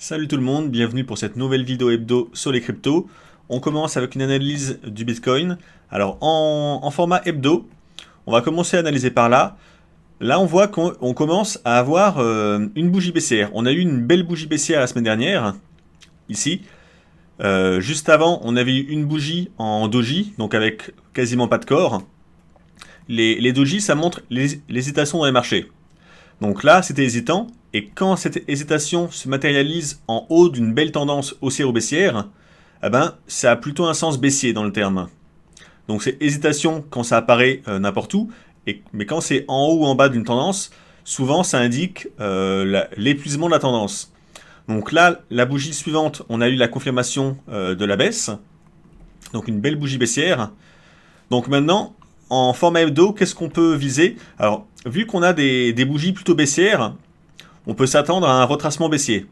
Salut tout le monde, bienvenue pour cette nouvelle vidéo hebdo sur les cryptos. On commence avec une analyse du Bitcoin. Alors en format hebdo, on va commencer à analyser par là. Là on voit qu'on commence à avoir une bougie baissière. On a eu une belle bougie baissière la semaine dernière, ici. Juste avant, on avait eu une bougie en doji, donc avec quasiment pas de corps. Les doji, ça montre l'hésitation dans les marchés. Donc là, c'était hésitant, et quand cette hésitation se matérialise en haut d'une belle tendance haussière ou baissière, eh ben, ça a plutôt un sens baissier dans le terme. Donc c'est hésitation quand ça apparaît n'importe où, mais quand c'est en haut ou en bas d'une tendance, souvent ça indique l'épuisement de la tendance. Donc là, la bougie suivante, on a eu la confirmation de la baisse, donc une belle bougie baissière. Donc maintenant, en format hebdo, qu'est-ce qu'on peut viser? Alors, vu qu'on a des bougies plutôt baissières, on peut s'attendre à un retracement baissier.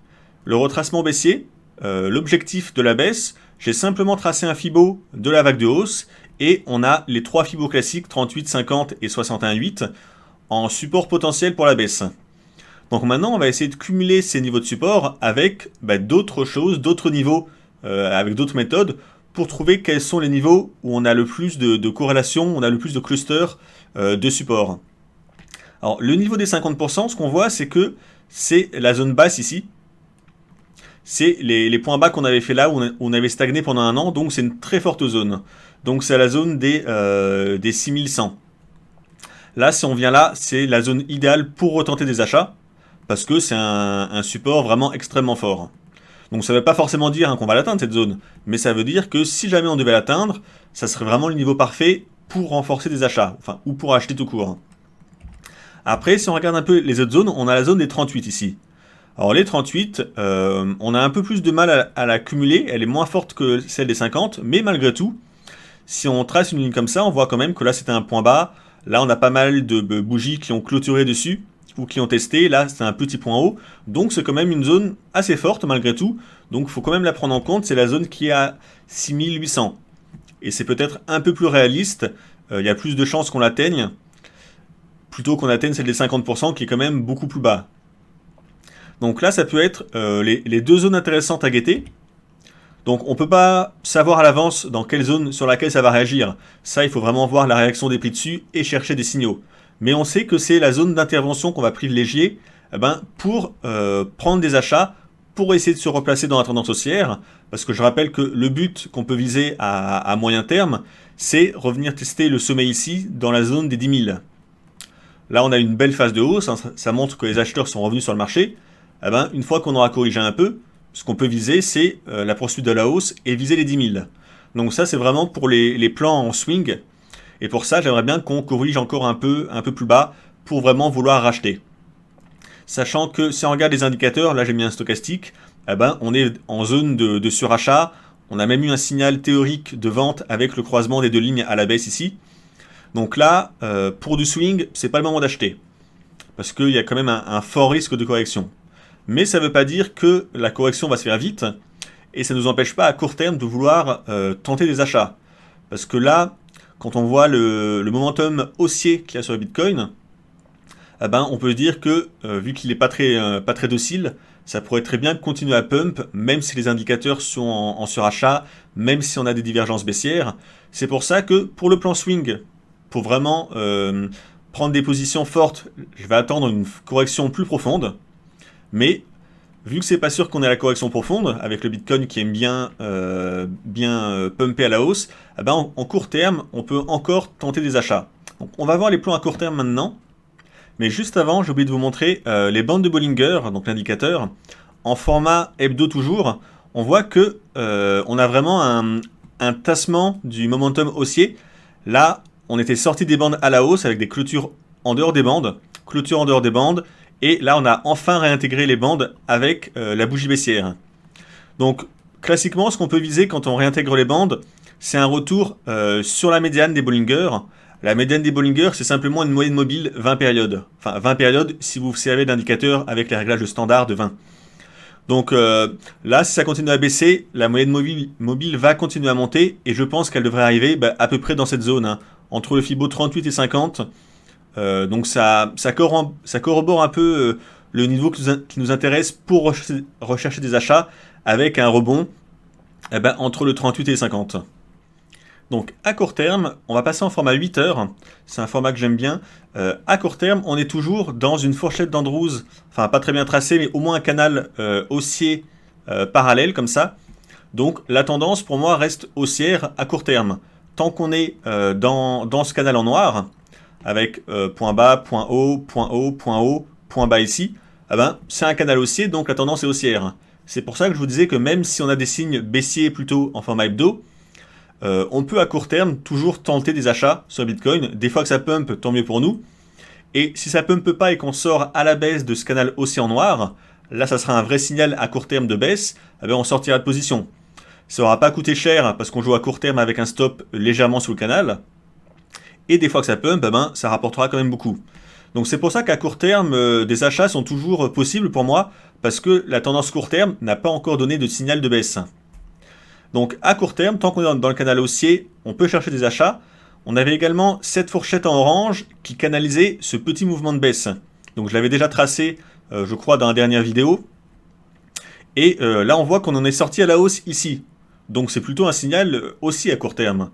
Le retracement baissier, l'objectif de la baisse, j'ai simplement tracé un Fibo de la vague de hausse, et on a les trois Fibos classiques, 38, 50 et 61,8, en support potentiel pour la baisse. Donc maintenant, on va essayer de cumuler ces niveaux de support avec d'autres choses, d'autres niveaux, avec d'autres méthodes, pour trouver quels sont les niveaux où on a le plus de corrélation, on a le plus de clusters de support. Alors le niveau des 50%, ce qu'on voit, c'est que c'est la zone basse ici. C'est les points bas qu'on avait fait là, où on avait stagné pendant un an, donc c'est une très forte zone. Donc c'est la zone des 6100. Là, si on vient là, c'est la zone idéale pour retenter des achats, parce que c'est un support vraiment extrêmement fort. Donc ça ne veut pas forcément dire qu'on va l'atteindre cette zone, mais ça veut dire que si jamais on devait l'atteindre, ça serait vraiment le niveau parfait pour renforcer des achats, enfin, ou pour acheter tout court. Après, si on regarde un peu les autres zones, on a la zone des 38 ici. Alors les 38, on a un peu plus de mal à la cumuler, elle est moins forte que celle des 50, mais malgré tout, si on trace une ligne comme ça, on voit quand même que là c'était un point bas, là on a pas mal de bougies qui ont clôturé dessus, ou qui ont testé, là c'est un petit point haut, donc c'est quand même une zone assez forte malgré tout, donc il faut quand même la prendre en compte, c'est la zone qui est à 6800. Et c'est peut-être un peu plus réaliste, il y a plus de chances qu'on l'atteigne, plutôt qu'on atteigne celle des 50% qui est quand même beaucoup plus bas. Donc là ça peut être les deux zones intéressantes à guetter. Donc on ne peut pas savoir à l'avance dans quelle zone sur laquelle ça va réagir. Ça, il faut vraiment voir la réaction des prix dessus et chercher des signaux. Mais on sait que c'est la zone d'intervention qu'on va privilégier pour prendre des achats, pour essayer de se replacer dans la tendance haussière. Parce que je rappelle que le but qu'on peut viser à moyen terme, c'est revenir tester le sommet ici, dans la zone des 10 000. Là, on a une belle phase de hausse, hein, ça montre que les acheteurs sont revenus sur le marché. Une fois qu'on aura corrigé un peu, ce qu'on peut viser, c'est la poursuite de la hausse et viser les 10 000. Donc ça, c'est vraiment pour les plans en swing. Et pour ça, j'aimerais bien qu'on corrige encore un peu plus bas pour vraiment vouloir racheter. Sachant que si on regarde les indicateurs, là j'ai mis un stochastique, on est en zone de surachat. On a même eu un signal théorique de vente avec le croisement des deux lignes à la baisse ici. Donc là, pour du swing, c'est pas le moment d'acheter. Parce qu'il y a quand même un fort risque de correction. Mais ça ne veut pas dire que la correction va se faire vite, et ça ne nous empêche pas à court terme de vouloir tenter des achats. Parce que là, quand on voit le momentum haussier qu'il y a sur le Bitcoin, on peut se dire que, vu qu'il n'est pas très docile, ça pourrait très bien continuer à pump, même si les indicateurs sont en surachat, même si on a des divergences baissières. C'est pour ça que, pour le plan swing, pour vraiment prendre des positions fortes, je vais attendre une correction plus profonde. Mais vu que c'est pas sûr qu'on ait la correction profonde, avec le Bitcoin qui aime bien pumper à la hausse, en court terme, on peut encore tenter des achats. Donc on va voir les plans à court terme maintenant. Mais juste avant, j'ai oublié de vous montrer les bandes de Bollinger, donc l'indicateur, en format hebdo toujours. On voit que on a vraiment un tassement du momentum haussier. Là, on était sorti des bandes à la hausse avec des clôtures en dehors des bandes, et là on a enfin réintégré les bandes avec la bougie baissière. Donc classiquement, ce qu'on peut viser quand on réintègre les bandes, c'est un retour sur la médiane des Bollinger. La médiane des Bollinger, c'est simplement une moyenne mobile 20 périodes. Enfin 20 périodes si vous servez d'indicateur avec les réglages standard de 20. Donc là, si ça continue à baisser, la moyenne mobile va continuer à monter, et je pense qu'elle devrait arriver à peu près dans cette zone, hein, entre le Fibo 38 et 50. Donc ça corrobore un peu le niveau qui nous intéresse pour rechercher des achats avec un rebond entre le 38 et les 50. Donc à court terme, on va passer en format 8 heures, c'est un format que j'aime bien. À court terme, on est toujours dans une fourchette d'Andrews, enfin pas très bien tracée, mais au moins un canal haussier parallèle comme ça. Donc la tendance pour moi reste haussière à court terme. Tant qu'on est dans ce canal en noir, avec point bas, point haut, point haut, point haut, point bas ici, c'est un canal haussier, donc la tendance est haussière. C'est pour ça que je vous disais que même si on a des signes baissiers plutôt en format hebdo, on peut à court terme toujours tenter des achats sur Bitcoin. Des fois que ça pump, tant mieux pour nous. Et si ça pumpe pas et qu'on sort à la baisse de ce canal haussier en noir, là ça sera un vrai signal à court terme de baisse, on sortira de position. Ça n'aura pas coûté cher parce qu'on joue à court terme avec un stop légèrement sous le canal. Et des fois que ça pump, ça rapportera quand même beaucoup. Donc c'est pour ça qu'à court terme, des achats sont toujours possibles pour moi, parce que la tendance court terme n'a pas encore donné de signal de baisse. Donc à court terme, tant qu'on est dans le canal haussier, on peut chercher des achats. On avait également cette fourchette en orange qui canalisait ce petit mouvement de baisse. Donc je l'avais déjà tracé, je crois, dans la dernière vidéo. Et là on voit qu'on en est sorti à la hausse ici. Donc c'est plutôt un signal aussi à court terme.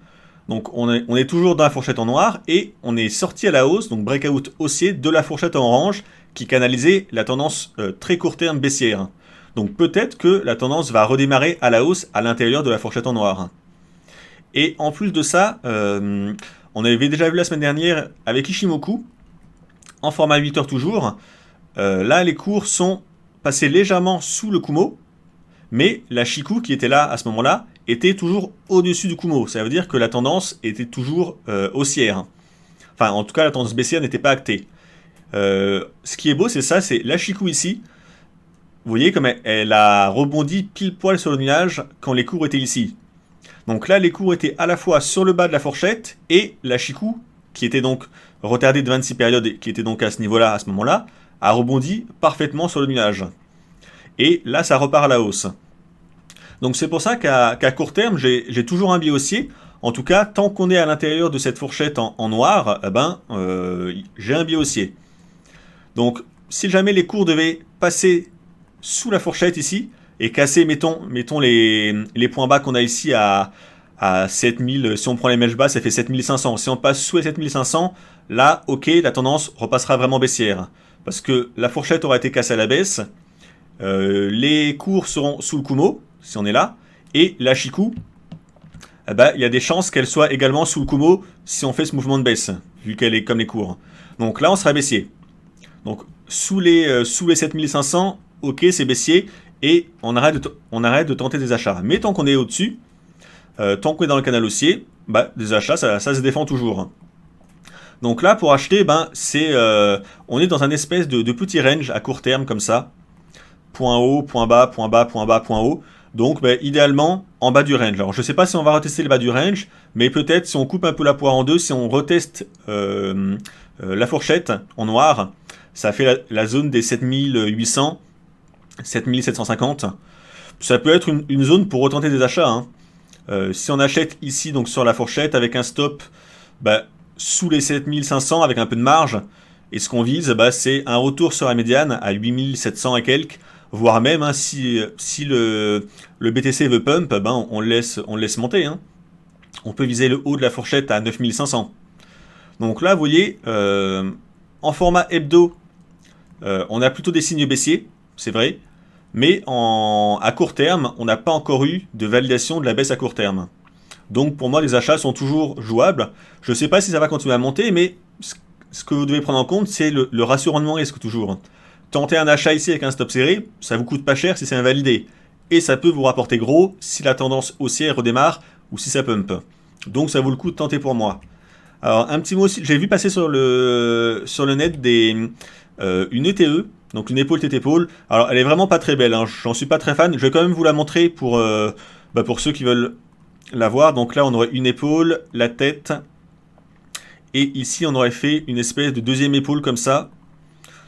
Donc on est toujours dans la fourchette en noir et on est sorti à la hausse, donc breakout haussier de la fourchette en orange qui canalisait la tendance très court terme baissière. Donc peut-être que la tendance va redémarrer à la hausse à l'intérieur de la fourchette en noir. Et en plus de ça, on avait déjà vu la semaine dernière avec Ishimoku, en format 8 heures toujours, là les cours sont passés légèrement sous le Kumo, mais la Chikou qui était là à ce moment-là était toujours au-dessus du Kumo. Ça veut dire que la tendance était toujours haussière. Enfin, en tout cas, la tendance baissière n'était pas actée. Ce qui est beau, c'est ça, c'est la Chikou ici. Vous voyez comme elle a rebondi pile poil sur le nuage quand les cours étaient ici. Donc là, les cours étaient à la fois sur le bas de la fourchette et la Chikou, qui était donc retardée de 26 périodes et qui était donc à ce niveau-là, à ce moment-là, a rebondi parfaitement sur le nuage. Et là, ça repart à la hausse. Donc c'est pour ça qu'à court terme, j'ai toujours un biais haussier. En tout cas, tant qu'on est à l'intérieur de cette fourchette en noir, j'ai un biais haussier. Donc si jamais les cours devaient passer sous la fourchette ici et casser, mettons les points bas qu'on a ici à 7000, si on prend les mèches bas, ça fait 7500. Si on passe sous les 7500, là, ok, la tendance repassera vraiment baissière. Parce que la fourchette aura été cassée à la baisse, les cours seront sous le Kumo, si on est là, et la Chikou, il y a des chances qu'elle soit également sous le Kumo si on fait ce mouvement de baisse, vu qu'elle est comme les cours. Donc là, on sera baissier. Donc sous les 7500, ok, c'est baissier, et on arrête de tenter des achats. Mais tant qu'on est au-dessus, tant qu'on est dans le canal haussier, des achats, ça se défend toujours. Donc là, pour acheter, on est dans un espèce de petit range à court terme, comme ça. Point haut, point bas, point bas, point bas, point haut. Donc, idéalement, en bas du range. Alors, je ne sais pas si on va retester le bas du range, mais peut-être si on coupe un peu la poire en deux, si on reteste la fourchette en noir, ça fait la zone des 7800, 7750. Ça peut être une zone pour retenter des achats. Hein. Si on achète ici, donc sur la fourchette, avec un stop sous les 7500, avec un peu de marge, et ce qu'on vise, c'est un retour sur la médiane à 8700 et quelques, voire même si le BTC veut pump, on le laisse monter. Hein. On peut viser le haut de la fourchette à 9500. Donc là, vous voyez, en format hebdo, on a plutôt des signes baissiers, c'est vrai, mais à court terme, on n'a pas encore eu de validation de la baisse à court terme. Donc pour moi, les achats sont toujours jouables. Je ne sais pas si ça va continuer à monter, mais ce que vous devez prendre en compte, c'est le ratio rendement-risque toujours. Tenter un achat ici avec un stop serré, ça vous coûte pas cher si c'est invalidé. Et ça peut vous rapporter gros si la tendance haussière redémarre ou si ça pump. Donc ça vaut le coup de tenter pour moi. Alors un petit mot aussi, j'ai vu passer sur le net une ETE, donc une épaule tête épaule. Alors elle est vraiment pas très belle, hein, j'en suis pas très fan. Je vais quand même vous la montrer pour ceux qui veulent la voir. Donc là on aurait une épaule, la tête, et ici on aurait fait une espèce de deuxième épaule comme ça.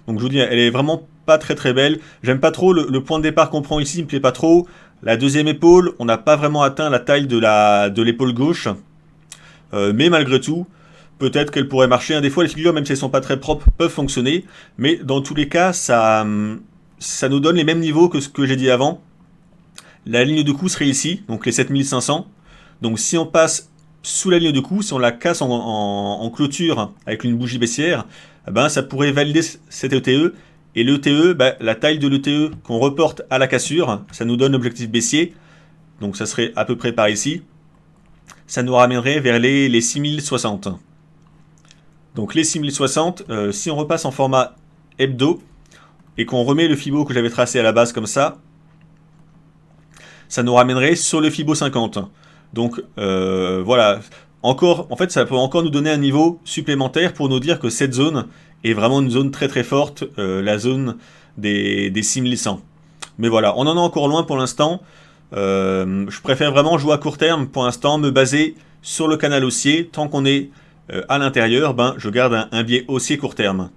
Donc je vous dis, elle est vraiment pas très très belle. J'aime pas trop le point de départ qu'on prend ici, il me plaît pas trop. La deuxième épaule, on n'a pas vraiment atteint la taille de l'épaule gauche. Mais malgré tout, peut-être qu'elle pourrait marcher. Des fois, les figures, même si elles sont pas très propres, peuvent fonctionner. Mais dans tous les cas, ça nous donne les mêmes niveaux que ce que j'ai dit avant. La ligne de coup serait ici, donc les 7500. Donc si on passe sous la ligne de coup, si on la casse en clôture avec une bougie baissière, ben, ça pourrait valider cet ETE. Et l'ETE, ben, la taille de l'ETE qu'on reporte à la cassure, ça nous donne l'objectif baissier. Donc ça serait à peu près par ici. Ça nous ramènerait vers les 6060. Donc les 6060, si on repasse en format hebdo et qu'on remet le Fibo que j'avais tracé à la base comme ça nous ramènerait sur le Fibo 50. Donc voilà, encore, en fait ça peut encore nous donner un niveau supplémentaire pour nous dire que cette zone est vraiment une zone très très forte, la zone des 6100. Mais voilà, on en est encore loin pour l'instant. Je préfère vraiment jouer à court terme pour l'instant, me baser sur le canal haussier. Tant qu'on est à l'intérieur, ben, je garde un biais haussier court terme.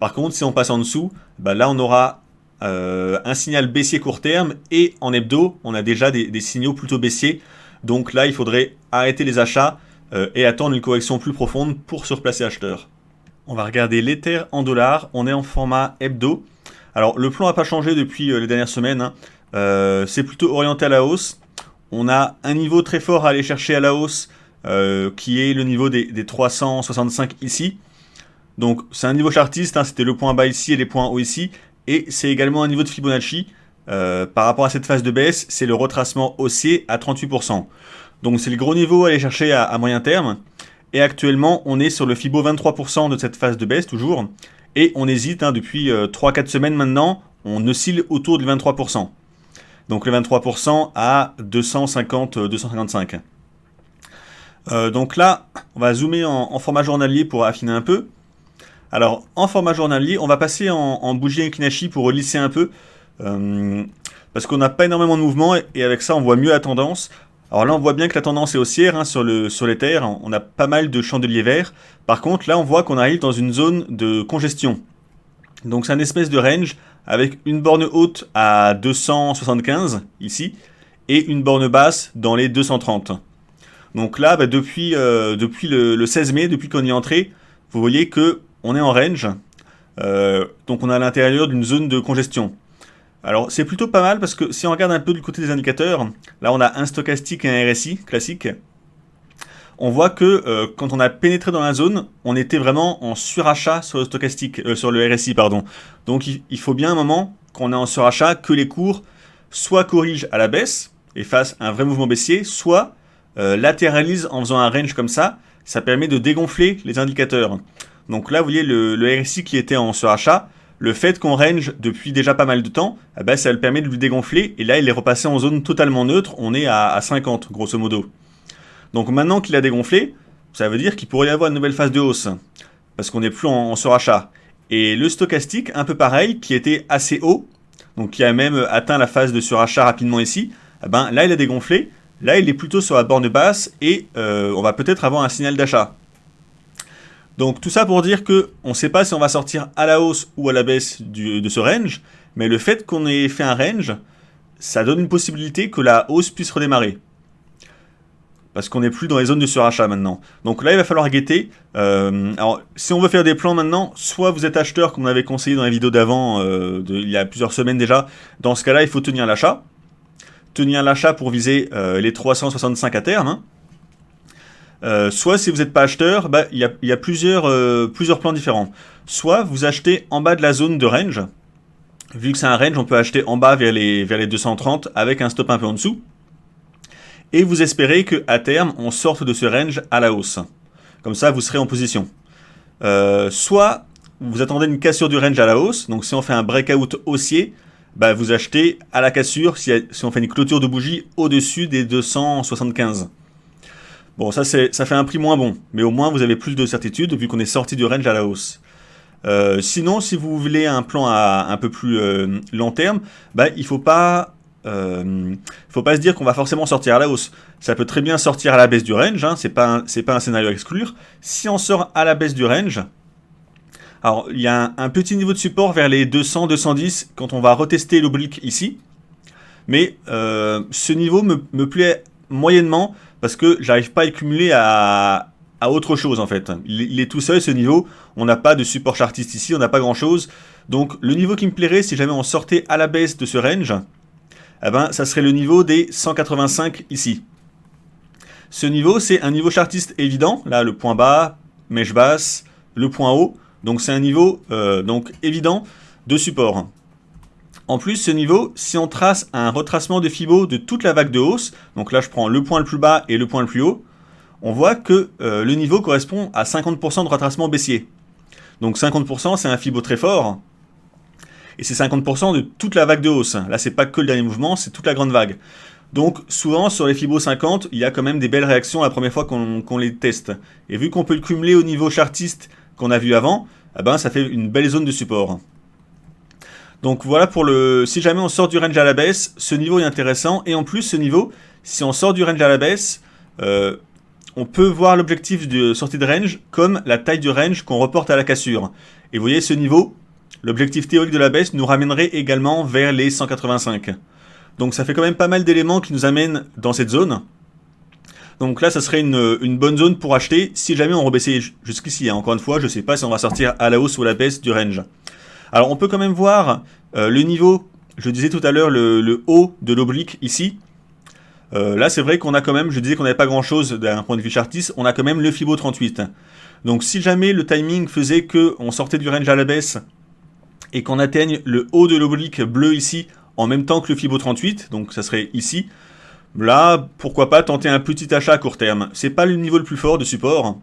Par contre, si on passe en dessous, ben là on aura un signal baissier court terme, et en hebdo, on a déjà des signaux plutôt baissiers. Donc là, il faudrait arrêter les achats et attendre une correction plus profonde pour se replacer acheteur. On va regarder l'Ether en dollars. On est en format hebdo. Alors, le plan n'a pas changé depuis les dernières semaines, hein. C'est plutôt orienté à la hausse. On a un niveau très fort à aller chercher à la hausse, qui est le niveau des 365 ici. Donc c'est un niveau chartiste, hein, c'était le point bas ici et les points hauts ici. Et c'est également un niveau de Fibonacci. Par rapport à cette phase de baisse, c'est le retracement haussier à 38%. Donc c'est le gros niveau à aller chercher à moyen terme. Et actuellement, on est sur le Fibo 23% de cette phase de baisse toujours. Et on hésite, hein, depuis 3-4 semaines maintenant, on oscille autour du 23%. Donc le 23% à 250-255. Donc là, on va zoomer en format journalier pour affiner un peu. Alors en format journalier, on va passer en bougie Kinachi pour relisser un peu. Parce qu'on n'a pas énormément de mouvement, et avec ça on voit mieux la tendance. Alors là on voit bien que la tendance est haussière, hein, sur l'Ether, on a pas mal de chandeliers verts. Par contre là on voit qu'on arrive dans une zone de congestion. Donc c'est un espèce de range avec une borne haute à 275 ici et une borne basse dans les 230. Donc là, bah, depuis le 16 mai, depuis qu'on y est entré, vous voyez que on est en range. Donc on est à l'intérieur d'une zone de congestion. Alors c'est plutôt pas mal parce que si on regarde un peu du côté des indicateurs, là on a un stochastique et un RSI classique. On voit que quand on a pénétré dans la zone, on était vraiment en surachat sur le stochastique, sur le RSI, pardon. Donc il faut bien un moment qu'on est en surachat, que les cours soit corrigent à la baisse et fassent un vrai mouvement baissier, soit latéralisent en faisant un range comme ça. Ça permet de dégonfler les indicateurs. Donc là, vous voyez le RSI qui était en surachat. Le fait qu'on range depuis déjà pas mal de temps, eh ben, ça le permet de lui dégonfler. Et là, il est repassé en zone totalement neutre. On est à 50, grosso modo. Donc maintenant qu'il a dégonflé, ça veut dire qu'il pourrait y avoir une nouvelle phase de hausse, parce qu'on n'est plus en surachat. Et le stochastique, un peu pareil, qui était assez haut, donc qui a même atteint la phase de surachat rapidement ici, eh ben, là il a dégonflé, là il est plutôt sur la borne basse, et on va peut-être avoir un signal d'achat. Donc tout ça pour dire qu'on ne sait pas si on va sortir à la hausse ou à la baisse de ce range, mais le fait qu'on ait fait un range, ça donne une possibilité que la hausse puisse redémarrer. Parce qu'on n'est plus dans les zones de surachat maintenant. Donc là, il va falloir guetter. Alors, si on veut faire des plans maintenant, soit vous êtes acheteur, comme on avait conseillé dans la vidéo d'avant, il y a plusieurs semaines déjà. Dans ce cas-là, il faut tenir l'achat. Tenir l'achat pour viser les 365 à terme. Soit, si vous n'êtes pas acheteur, bah, il y a plusieurs plans différents. Soit vous achetez en bas de la zone de range. Vu que c'est un range, on peut acheter en bas vers les 230 avec un stop un peu en dessous. Et vous espérez qu'à terme, on sorte de ce range à la hausse. Comme ça, vous serez en position. Soit vous attendez une cassure du range à la hausse. Donc si on fait un breakout haussier, bah, vous achetez à la cassure si on fait une clôture de bougie au-dessus des 275. Bon, ça fait un prix moins bon. Mais au moins, vous avez plus de certitude vu qu'on est sorti du range à la hausse. Sinon, si vous voulez un plan à un peu plus long terme, bah, il ne faut pas se dire qu'on va forcément sortir à la hausse. Ça peut très bien sortir à la baisse du range, hein, c'est pas un scénario à exclure. Si on sort à la baisse du range, alors il y a un petit niveau de support vers les 200-210 quand on va retester l'oblique ici. Mais ce niveau me plaît moyennement parce que j'arrive pas à cumuler à à autre chose en fait. Il est tout seul ce niveau, on n'a pas de support chartiste ici, on n'a pas grand chose. Donc le niveau qui me plairait si jamais on sortait à la baisse de ce range, eh ben, ça serait le niveau des 185 ici. Ce niveau, c'est un niveau chartiste évident. Là, le point bas, mèche basse, le point haut. Donc c'est un niveau donc évident de support. En plus, ce niveau, si on trace un retracement de Fibo de toute la vague de hausse, donc là je prends le point le plus bas et le point le plus haut, on voit que le niveau correspond à 50% de retracement baissier. Donc 50%, c'est un Fibo très fort. Et c'est 50% de toute la vague de hausse. Là, c'est pas que le dernier mouvement, c'est toute la grande vague. Donc souvent, sur les Fibo 50, il y a quand même des belles réactions la première fois qu'on les teste. Et vu qu'on peut le cumuler au niveau chartiste qu'on a vu avant, eh ben, ça fait une belle zone de support. Donc voilà pour le... Si jamais on sort du range à la baisse, ce niveau est intéressant. Et en plus, ce niveau, si on sort du range à la baisse, on peut voir l'objectif de sortie de range comme la taille du range qu'on reporte à la cassure. Et vous voyez, ce niveau, l'objectif théorique de la baisse nous ramènerait également vers les 185. Donc ça fait quand même pas mal d'éléments qui nous amènent dans cette zone. Donc là, ça serait une bonne zone pour acheter si jamais on rebaissait jusqu'ici. Encore une fois, je ne sais pas si on va sortir à la hausse ou à la baisse du range. Alors on peut quand même voir le niveau, je disais tout à l'heure, le haut de l'oblique ici. Là, c'est vrai qu'on a quand même, je disais qu'on n'avait pas grand-chose d'un point de vue chartiste, on a quand même le Fibo 38. Donc si jamais le timing faisait qu'on sortait du range à la baisse et qu'on atteigne le haut de l'oblique bleu ici en même temps que le Fibo 38, donc ça serait ici, là, pourquoi pas tenter un petit achat à court terme. C'est pas le niveau le plus fort de support,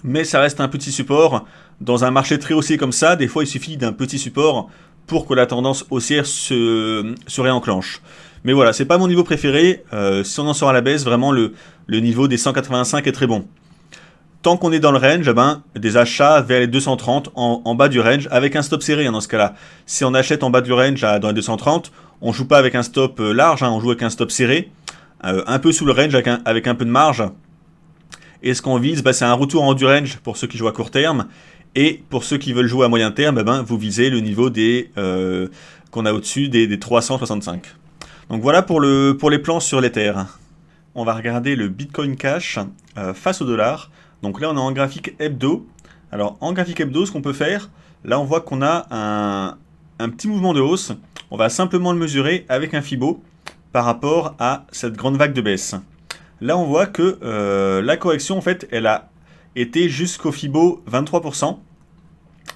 mais ça reste un petit support. Dans un marché très haussier comme ça, des fois il suffit d'un petit support pour que la tendance haussière se réenclenche. Mais voilà, c'est pas mon niveau préféré. Si on en sort à la baisse, vraiment le niveau des 185 est très bon. Tant qu'on est dans le range, eh ben, des achats vers les 230 en bas du range avec un stop serré dans ce cas-là. Si on achète en bas du range dans les 230, on joue pas avec un stop large, on joue avec un stop serré, un peu sous le range avec un peu de marge. Et ce qu'on vise, c'est un retour en du range pour ceux qui jouent à court terme. Et pour ceux qui veulent jouer à moyen terme, vous visez le niveau qu'on a au-dessus des 365. Donc voilà pour les plans sur l'Ether. On va regarder le Bitcoin Cash face au dollar. Donc là, on est en graphique hebdo. Alors en graphique hebdo, ce qu'on peut faire, là on voit qu'on a un petit mouvement de hausse. On va simplement le mesurer avec un Fibo par rapport à cette grande vague de baisse. Là, on voit que la correction, en fait, elle a été jusqu'au Fibo 23%.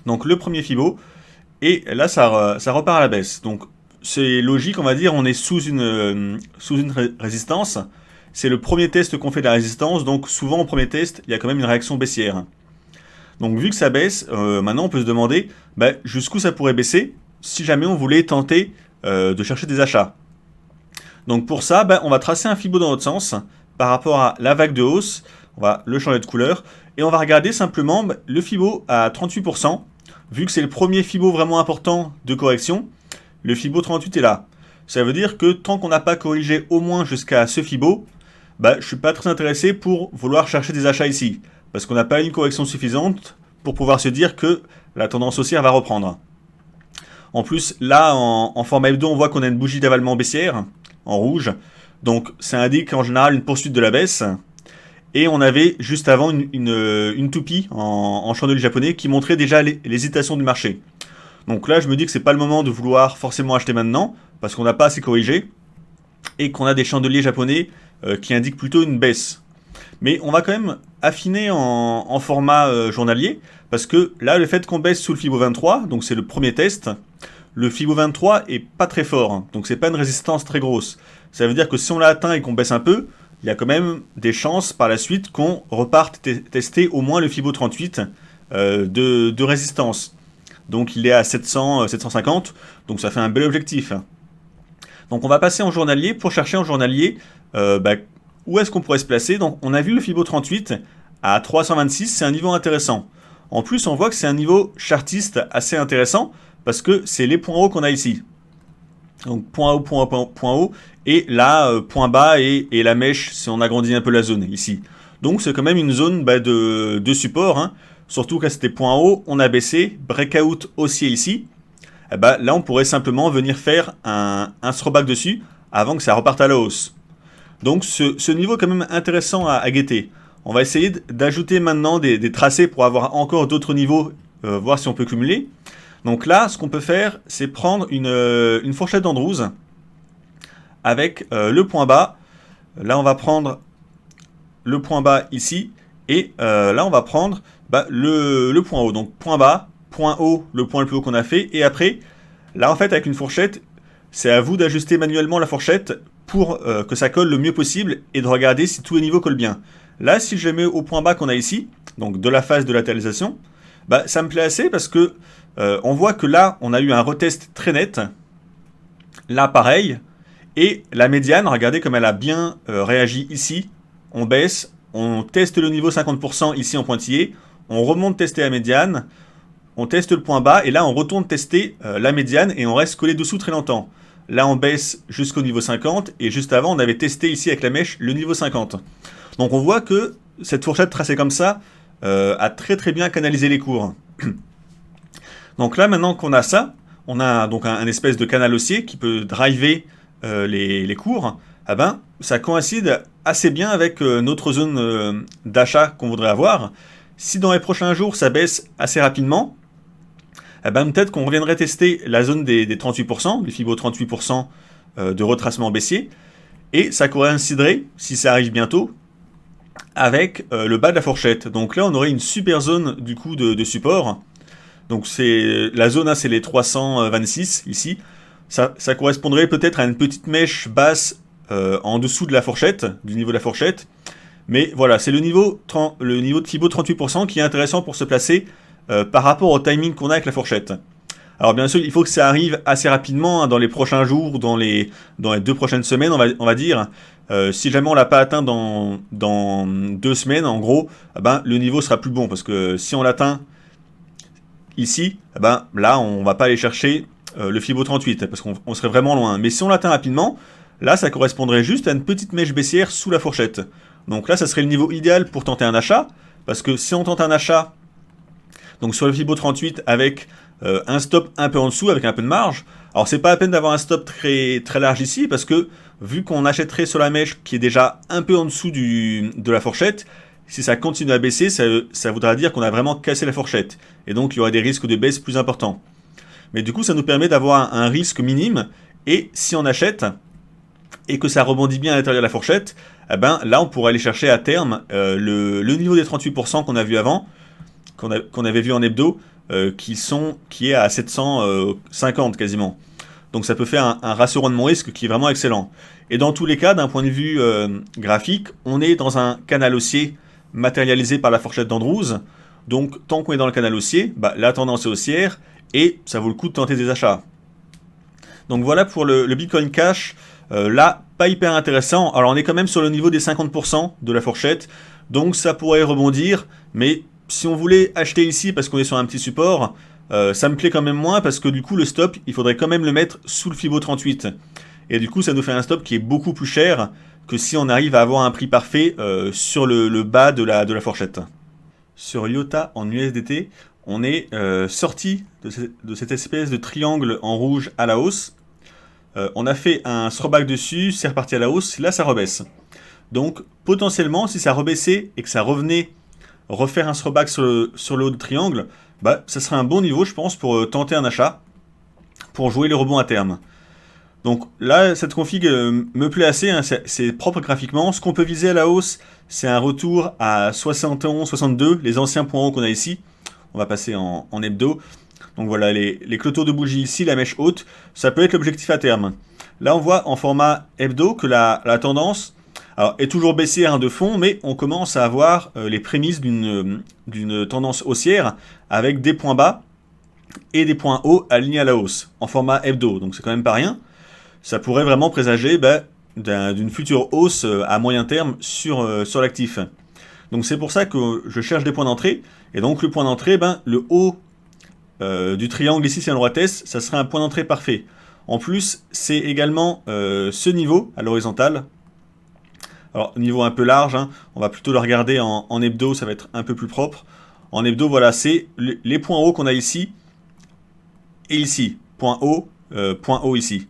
Donc le premier Fibo. Et là, ça repart à la baisse. Donc c'est logique, on va dire, on est sous une résistance. C'est le premier test qu'on fait de la résistance. Donc souvent, au premier test, il y a quand même une réaction baissière. Donc vu que ça baisse, maintenant, on peut se demander jusqu'où ça pourrait baisser si jamais on voulait tenter de chercher des achats. Donc pour ça, on va tracer un Fibo dans l'autre sens par rapport à la vague de hausse. On va le changer de couleur et on va regarder simplement le Fibo à 38%. Vu que c'est le premier Fibo vraiment important de correction, le Fibo 38 est là. Ça veut dire que tant qu'on n'a pas corrigé au moins jusqu'à ce Fibo, je ne suis pas très intéressé pour vouloir chercher des achats ici. Parce qu'on n'a pas une correction suffisante pour pouvoir se dire que la tendance haussière va reprendre. En plus, là, en format hebdo, on voit qu'on a une bougie d'avalement baissière, en rouge. Donc, ça indique en général une poursuite de la baisse. Et on avait juste avant une toupie en chandelier japonais qui montrait déjà l'hésitation du marché. Donc là, je me dis que c'est pas le moment de vouloir forcément acheter maintenant, parce qu'on n'a pas assez corrigé, et qu'on a des chandeliers japonais qui indiquent plutôt une baisse. Mais on va quand même affiner en format journalier, parce que là, le fait qu'on baisse sous le Fibo 23, donc c'est le premier test, le Fibo 23 est pas très fort, donc c'est pas une résistance très grosse. Ça veut dire que si on l'a atteint et qu'on baisse un peu, il y a quand même des chances par la suite qu'on reparte tester au moins le Fibo 38 de résistance. Donc il est à 700, 750, donc ça fait un bel objectif. Donc on va passer en journalier pour chercher en journalier où est-ce qu'on pourrait se placer. Donc on a vu le Fibo 38 à 326, c'est un niveau intéressant. En plus on voit que c'est un niveau chartiste assez intéressant parce que c'est les points hauts qu'on a ici. Donc point haut, point haut, point haut, et là point bas et la mèche si on agrandit un peu la zone ici. Donc c'est quand même une zone de support, surtout qu'à c'était point haut, on a baissé, breakout haussier ici. Là on pourrait simplement venir faire un throwback dessus avant que ça reparte à la hausse. Donc ce niveau est quand même intéressant à guetter. On va essayer d'ajouter maintenant des tracés pour avoir encore d'autres niveaux, voir si on peut cumuler. Donc là, ce qu'on peut faire, c'est prendre une fourchette d'Andrews avec le point bas. Là, on va prendre le point bas ici. Et là, on va prendre le point haut. Donc point bas, point haut, le point le plus haut qu'on a fait. Et après, là, en fait, avec une fourchette, c'est à vous d'ajuster manuellement la fourchette pour que ça colle le mieux possible et de regarder si tous les niveaux collent bien. Là, si je mets au point bas qu'on a ici, donc de la phase de latéralisation, ça me plaît assez parce que on voit que là, on a eu un retest très net. Là, pareil. Et la médiane, regardez comme elle a bien réagi ici. On baisse, on teste le niveau 50% ici en pointillé, on remonte tester la médiane, on teste le point bas, et là, on retourne tester la médiane et on reste collé dessous très longtemps. Là, on baisse jusqu'au niveau 50, et juste avant, on avait testé ici avec la mèche le niveau 50. Donc on voit que cette fourchette tracée comme ça a très très bien canalisé les cours. Donc là, maintenant qu'on a ça, on a donc un espèce de canal haussier qui peut driver les cours. Ça coïncide assez bien avec notre zone d'achat qu'on voudrait avoir. Si dans les prochains jours, ça baisse assez rapidement, peut-être qu'on reviendrait tester la zone des 38%, du Fibo 38% de retracement baissier, et ça coïnciderait, si ça arrive bientôt, avec le bas de la fourchette. Donc là, on aurait une super zone du coup de support. Donc la zone, c'est les 326 ici. Ça correspondrait peut-être à une petite mèche basse en dessous de la fourchette, du niveau de la fourchette. Mais voilà, c'est le niveau de Fibo 38% qui est intéressant pour se placer par rapport au timing qu'on a avec la fourchette. Alors bien sûr, il faut que ça arrive assez rapidement, hein, dans les prochains jours, dans les 2 prochaines semaines, on va dire. Si jamais on l'a pas atteint dans 2 semaines, en gros, le niveau sera plus bon. Parce que si on l'atteint ici, là, on va pas aller chercher le Fibo 38, parce qu'on serait vraiment loin. Mais si on l'atteint rapidement, là, ça correspondrait juste à une petite mèche baissière sous la fourchette. Donc là, ça serait le niveau idéal pour tenter un achat, parce que si on tente un achat, donc sur le Fibo 38 avec un stop un peu en dessous, avec un peu de marge, alors c'est pas la peine d'avoir un stop très, très large ici, parce que vu qu'on achèterait sur la mèche qui est déjà un peu en dessous de la fourchette, si ça continue à baisser, ça voudra dire qu'on a vraiment cassé la fourchette. Et donc il y aura des risques de baisse plus importants. Mais du coup, ça nous permet d'avoir un risque minime, et si on achète, et que ça rebondit bien à l'intérieur de la fourchette, là on pourrait aller chercher à terme le niveau des 38% qu'on a vu avant, qu'on avait vu en hebdo, qui est à 750 quasiment. Donc ça peut faire un ratio rendement risque qui est vraiment excellent. Et dans tous les cas, d'un point de vue graphique, on est dans un canal haussier matérialisé par la fourchette d'Andrews. Donc tant qu'on est dans le canal haussier, la tendance est haussière et ça vaut le coup de tenter des achats. Donc voilà pour le Bitcoin Cash. Là, pas hyper intéressant. Alors on est quand même sur le niveau des 50% de la fourchette. Donc ça pourrait rebondir. Mais si on voulait acheter ici parce qu'on est sur un petit support, ça me plaît quand même moins parce que du coup le stop, il faudrait quand même le mettre sous le Fibo 38. Et du coup ça nous fait un stop qui est beaucoup plus cher que si on arrive à avoir un prix parfait sur le bas de la fourchette. Sur IOTA en USDT, on est sorti de cette espèce de triangle en rouge à la hausse. On a fait un throwback dessus, c'est reparti à la hausse, là ça rebaisse. Donc potentiellement, si ça rebaissait et que ça revenait refaire un throwback sur le haut de triangle, ça serait un bon niveau, je pense, pour tenter un achat, pour jouer les rebonds à terme. Donc là, cette config me plaît assez, hein, c'est propre graphiquement. Ce qu'on peut viser à la hausse, c'est un retour à 71, 62, les anciens points hauts qu'on a ici. On va passer en hebdo. Donc voilà, les clôtures de bougie ici, la mèche haute, ça peut être l'objectif à terme. Là, on voit en format hebdo que la tendance est toujours baissière de fond, mais on commence à avoir les prémices d'une tendance haussière avec des points bas et des points hauts alignés à la hausse en format hebdo. Donc c'est quand même pas rien. Ça pourrait vraiment présager d'une future hausse à moyen terme sur l'actif. Donc c'est pour ça que je cherche des points d'entrée. Et donc le point d'entrée, le haut du triangle ici, si on le reteste, ça serait un point d'entrée parfait. En plus, c'est également ce niveau à l'horizontale. Alors niveau un peu large, hein, on va plutôt le regarder en hebdo, ça va être un peu plus propre. En hebdo, voilà, c'est les points hauts qu'on a ici et ici. Point haut ici.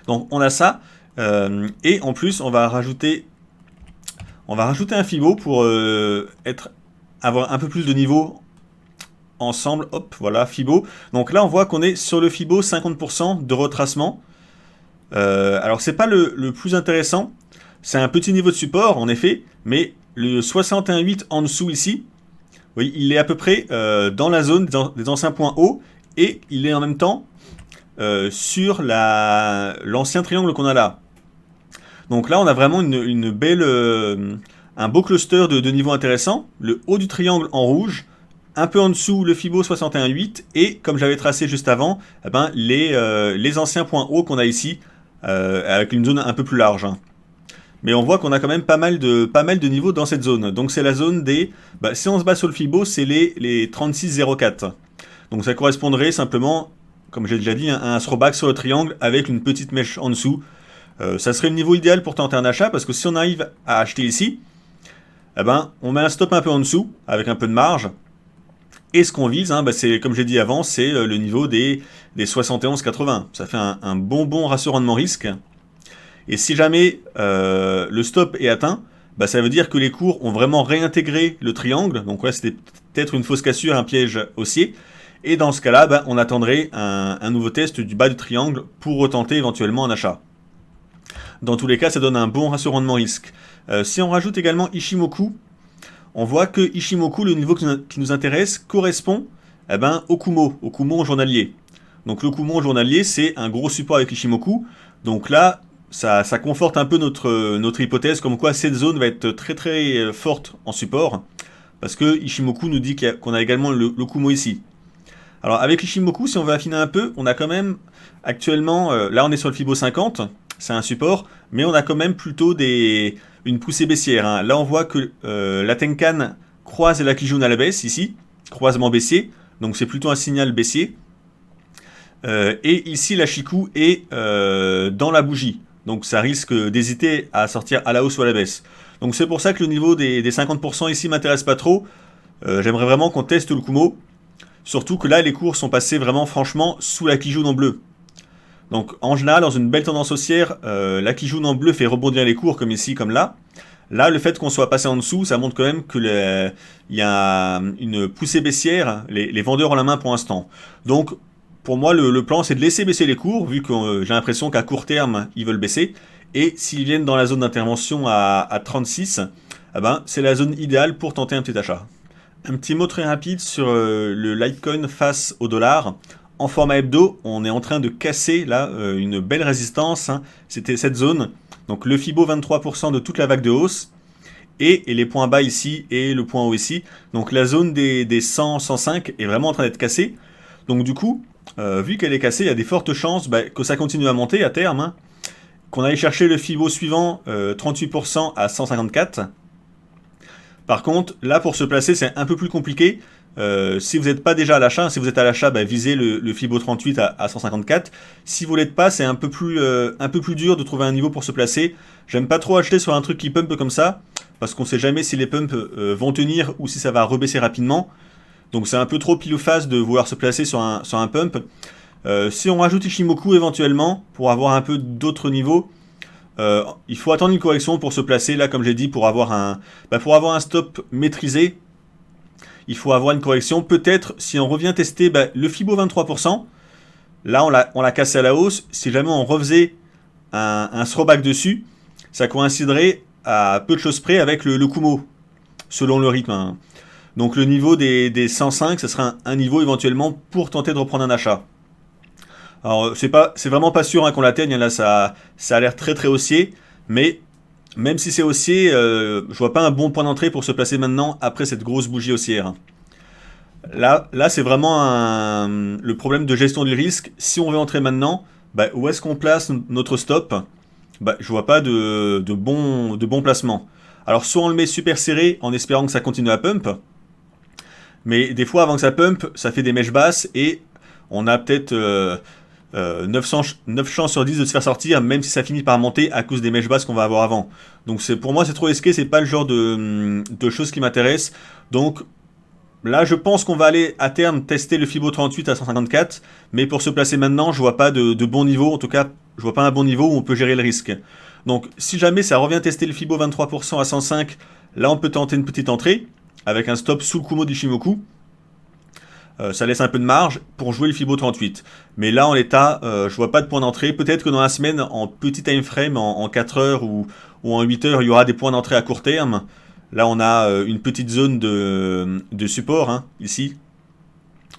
Donc on a ça, et en plus on va rajouter On va rajouter un Fibo pour avoir un peu plus de niveau ensemble. Hop, voilà, Fibo. Donc là, on voit qu'on est sur le Fibo 50% de retracement. Alors, c'est pas le plus intéressant. C'est un petit niveau de support, en effet, mais le 61,8 en dessous ici, oui, il est à peu près dans la zone des anciens points hauts, et il est en même temps sur l'ancien triangle qu'on a là. Donc là, on a vraiment une belle, un beau cluster de niveaux intéressants. Le haut du triangle en rouge, un peu en dessous le Fibo 61,8, et comme j'avais tracé juste avant, eh ben, les anciens points hauts qu'on a ici, avec une zone un peu plus large. Hein. Mais on voit qu'on a quand même pas mal de niveaux dans cette zone. Donc c'est la zone des... Bah, si on se base sur le Fibo, c'est les 36,04. Donc ça correspondrait simplement, comme j'ai déjà dit, à un throwback sur le triangle avec une petite mèche en dessous. Ça serait le niveau idéal pour tenter un achat, parce que si on arrive à acheter ici, eh ben, on met un stop un peu en dessous, avec un peu de marge. Et ce qu'on vise, hein, bah, c'est, comme j'ai dit avant, c'est le niveau des 71,80. Ça fait un bon ratio rendement-risque. Et si jamais le stop est atteint, bah, ça veut dire que les cours ont vraiment réintégré le triangle. Donc ouais, c'était peut-être une fausse cassure, un piège haussier. Et dans ce cas-là, bah, on attendrait un nouveau test du bas du triangle pour retenter éventuellement un achat. Dans tous les cas, ça donne un bon ratio rendement-risque. Si on rajoute également Ichimoku, on voit que Ichimoku, le niveau qui nous intéresse, correspond au Kumo journalier. Donc le Kumo journalier, c'est un gros support avec Ichimoku. Donc là, ça conforte un peu notre hypothèse, comme quoi cette zone va être très forte en support, parce que Ichimoku nous dit qu'on a également le Kumo ici. Alors avec Ichimoku, si on veut affiner un peu, on a quand même actuellement, là on est sur le Fibo 50, c'est un support, mais on a quand même plutôt une poussée baissière. Hein. Là on voit que la Tenkan croise la Kijun à la baisse ici, croisement baissier, donc c'est plutôt un signal baissier. Et ici la Chikou est dans la bougie, donc ça risque d'hésiter à sortir à la hausse ou à la baisse. Donc c'est pour ça que le niveau des 50% ici m'intéresse pas trop. J'aimerais vraiment qu'on teste le Kumo. Surtout que là, les cours sont passés vraiment franchement sous la Kijun en bleu. Donc en général, dans une belle tendance haussière, la Kijun en bleu fait rebondir les cours comme ici, comme là. Là, le fait qu'on soit passé en dessous, ça montre quand même qu'il y a une poussée baissière, les vendeurs ont la main pour l'instant. Donc pour moi, le plan, c'est de laisser baisser les cours, vu que j'ai l'impression qu'à court terme, ils veulent baisser. Et s'ils viennent dans la zone d'intervention à 36, eh ben, c'est la zone idéale pour tenter un petit achat. Un petit mot très rapide sur le Litecoin face au dollar. En format hebdo, on est en train de casser là une belle résistance. Hein. C'était cette zone. Donc le Fibo 23% de toute la vague de hausse. Et les points bas ici et le point haut ici. Donc la zone des 100, 105 est vraiment en train d'être cassée. Donc du coup, vu qu'elle est cassée, il y a des fortes chances que ça continue à monter à terme. Hein. Qu'on aille chercher le Fibo suivant, 38% à 154. Par contre, là, pour se placer, c'est un peu plus compliqué. Si vous n'êtes pas déjà à l'achat, si vous êtes à l'achat, visez le Fibo 38 à 154. Si vous l'êtes pas, c'est un peu plus dur de trouver un niveau pour se placer. J'aime pas trop acheter sur un truc qui pump comme ça, parce qu'on sait jamais si les pumps vont tenir ou si ça va rebaisser rapidement. Donc c'est un peu trop pile ou face de vouloir se placer sur un pump. Si on rajoute Ichimoku éventuellement, pour avoir un peu d'autres niveaux, il faut attendre une correction pour se placer, là comme j'ai dit, pour avoir un stop maîtrisé, il faut avoir une correction. Peut-être si on revient tester le Fibo 23%, là on l'a cassé à la hausse, si jamais on refaisait un throwback dessus, ça coïnciderait à peu de choses près avec le Kumo, selon le rythme. Hein. Donc le niveau des 105, ce sera un niveau éventuellement pour tenter de reprendre un achat. Alors, c'est vraiment pas sûr hein, qu'on l'atteigne. Là, ça a l'air très haussier. Mais même si c'est haussier, je vois pas un bon point d'entrée pour se placer maintenant après cette grosse bougie haussière. Là c'est vraiment le problème de gestion du risque. Si on veut entrer maintenant, où est-ce qu'on place notre stop? Je vois pas de bon placement. Alors, soit on le met super serré en espérant que ça continue à pump. Mais des fois, avant que ça pump, ça fait des mèches basses et on a peut-être 9 chances sur 10 de se faire sortir, même si ça finit par monter à cause des mèches basses qu'on va avoir avant. Donc pour moi c'est trop risqué, c'est pas le genre de choses qui m'intéressent. Donc là je pense qu'on va aller à terme tester le Fibo 38 à 154, mais pour se placer maintenant je vois pas de bon niveau, en tout cas je vois pas un bon niveau où on peut gérer le risque. Donc si jamais ça revient tester le Fibo 23% à 105, là on peut tenter une petite entrée avec un stop sous le Kumo d'Ichimoku. Ça laisse un peu de marge pour jouer le Fibo 38. Mais là en l'état, je vois pas de point d'entrée. Peut-être que dans la semaine, en petit time frame, en 4 heures ou en 8 heures, il y aura des points d'entrée à court terme. Là on a une petite zone de support, hein, ici.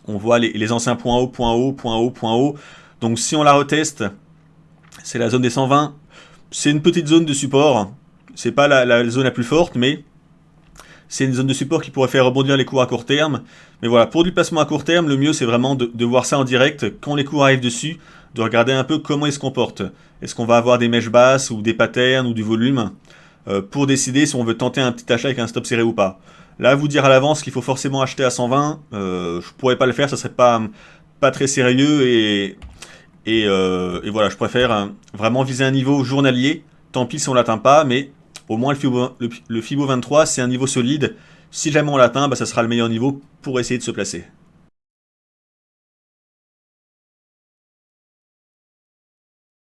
On voit les anciens points hauts, points hauts, points hauts, points hauts. Donc si on la reteste, c'est la zone des 120. C'est une petite zone de support. C'est pas la zone la plus forte, mais c'est une zone de support qui pourrait faire rebondir les cours à court terme. Mais voilà, pour du placement à court terme, le mieux c'est vraiment de voir ça en direct. Quand les cours arrivent dessus, de regarder un peu comment ils se comportent. Est-ce qu'on va avoir des mèches basses ou des patterns ou du volume pour décider si on veut tenter un petit achat avec un stop serré ou pas. Là, vous dire à l'avance qu'il faut forcément acheter à 120, je pourrais pas le faire, ça serait pas très sérieux et voilà, je préfère vraiment viser un niveau journalier. Tant pis si on l'atteint pas, mais au moins le Fibo 23 c'est un niveau solide. Si jamais on l'atteint, bah, ça sera le meilleur niveau pour essayer de se placer.